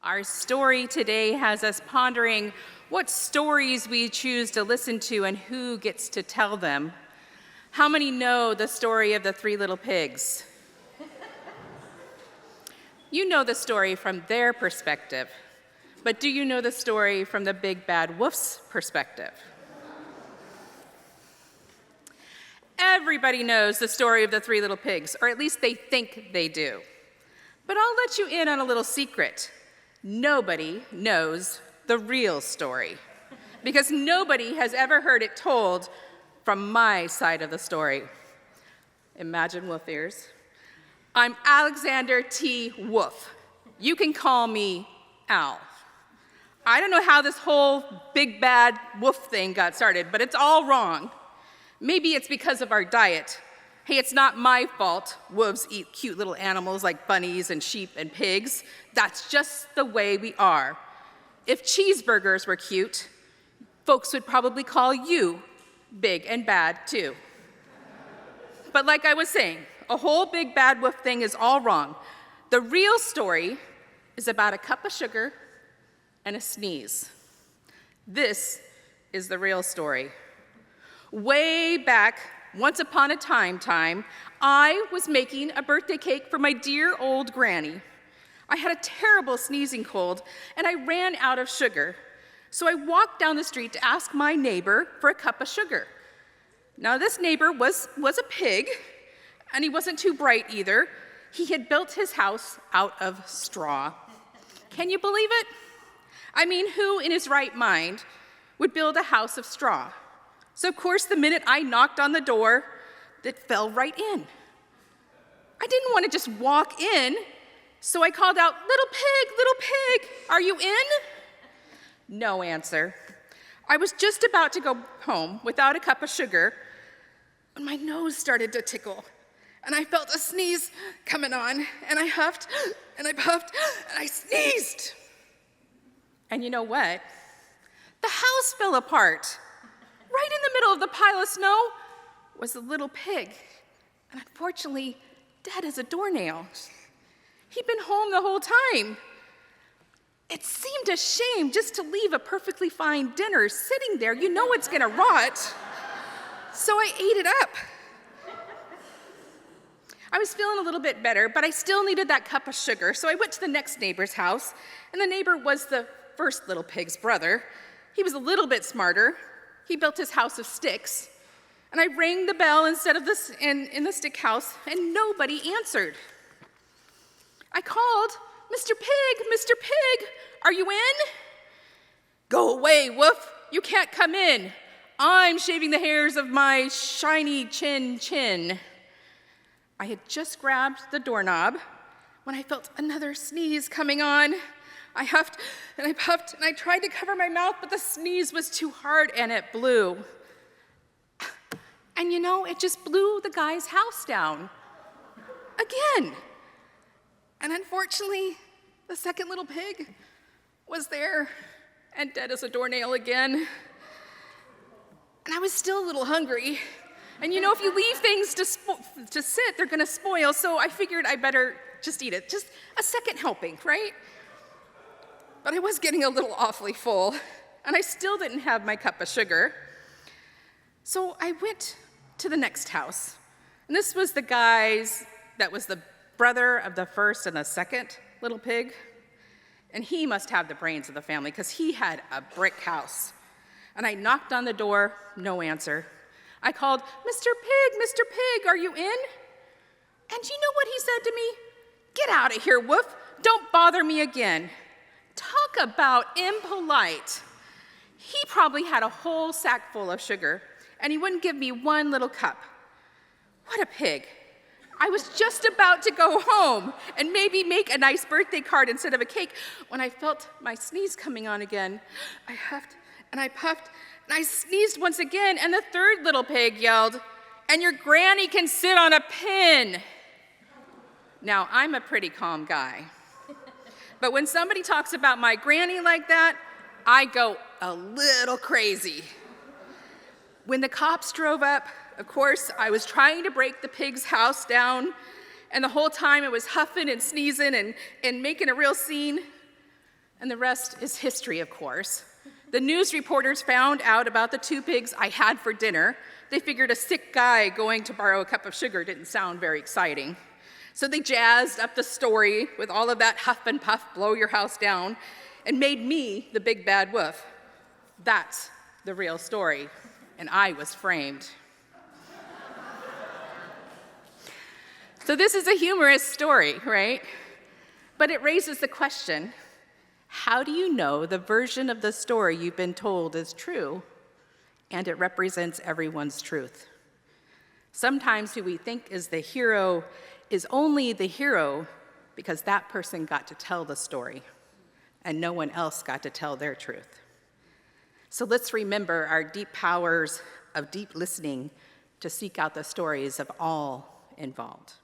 Our story today has us pondering what stories we choose to listen to and who gets to tell them. How many know the story of the three little pigs? You know the story from their perspective, but do you know the story from the big bad wolf's perspective? Everybody knows the story of the three little pigs, or at least they think they do. But I'll let you in on a little secret. Nobody knows the real story, because nobody has ever heard it told from my side of the story. Imagine wolf ears. I'm Alexander T. Wolf. You can call me Al. I don't know how this whole big bad wolf thing got started, but it's all wrong. Maybe it's because of our diet. Hey, it's not my fault wolves eat cute little animals like bunnies and sheep and pigs. That's just the way we are. If cheeseburgers were cute, folks would probably call you big and bad too. But like I was saying, a whole big bad wolf thing is all wrong. The real story is about a cup of sugar and a sneeze. This is the real story. Way back, once upon a time, I was making a birthday cake for my dear old granny. I had a terrible sneezing cold, and I ran out of sugar. So I walked down the street to ask my neighbor for a cup of sugar. Now, this neighbor was a pig, and he wasn't too bright either. He had built his house out of straw. Can you believe it? I mean, who in his right mind would build a house of straw? So, of course, the minute I knocked on the door, it fell right in. I didn't want to just walk in, so I called out, little pig, are you in? No answer. I was just about to go home without a cup of sugar when my nose started to tickle, and I felt a sneeze coming on, and I huffed, and I puffed, and I sneezed. And you know what? The house fell apart. Right in the middle of the pile of snow was the little pig, and unfortunately, dead as a doornail. He'd been home the whole time. It seemed a shame just to leave a perfectly fine dinner sitting there. You know it's gonna rot. So I ate it up. I was feeling a little bit better, but I still needed that cup of sugar, so I went to the next neighbor's house, and the neighbor was the first little pig's brother. He was a little bit smarter. He built his house of sticks, and I rang the bell instead of in the stick house, and nobody answered. I called, Mr. Pig, are you in? Go away, wolf, you can't come in. I'm shaving the hairs of my shiny chin. I had just grabbed the doorknob when I felt another sneeze coming on. I huffed and I puffed and I tried to cover my mouth, but the sneeze was too hard and it blew. And you know, it just blew the guy's house down again. And unfortunately, the second little pig was there and dead as a doornail again. And I was still a little hungry. And you know, if you leave things to sit, they're gonna spoil. So I figured I better just eat it. Just a second helping, right? But I was getting a little awfully full, and I still didn't have my cup of sugar. So I went to the next house. And this was the guy's, that was the brother of the first and the second little pig. And he must have the brains of the family, because he had a brick house. And I knocked on the door, no answer. I called, Mr. Pig, are you in? And you know what he said to me? Get out of here, wolf. Don't bother me again. Talk about impolite. He probably had a whole sack full of sugar, and he wouldn't give me one little cup. What a pig. I was just about to go home and maybe make a nice birthday card instead of a cake when I felt my sneeze coming on again. I huffed and I puffed and I sneezed once again, and the third little pig yelled, "And your granny can sit on a pin." Now, I'm a pretty calm guy. But when somebody talks about my granny like that, I go a little crazy. When the cops drove up, of course, I was trying to break the pig's house down, and the whole time I was huffing and sneezing and making a real scene. And the rest is history, of course. The news reporters found out about the 2 pigs I had for dinner. They figured a sick guy going to borrow a cup of sugar didn't sound very exciting. So they jazzed up the story with all of that huff and puff, blow your house down, and made me the big bad wolf. That's the real story, and I was framed. So this is a humorous story, right? But it raises the question, how do you know the version of the story you've been told is true and it represents everyone's truth? Sometimes who we think is the hero is only the hero because that person got to tell the story and no one else got to tell their truth. So let's remember our deep powers of deep listening to seek out the stories of all involved.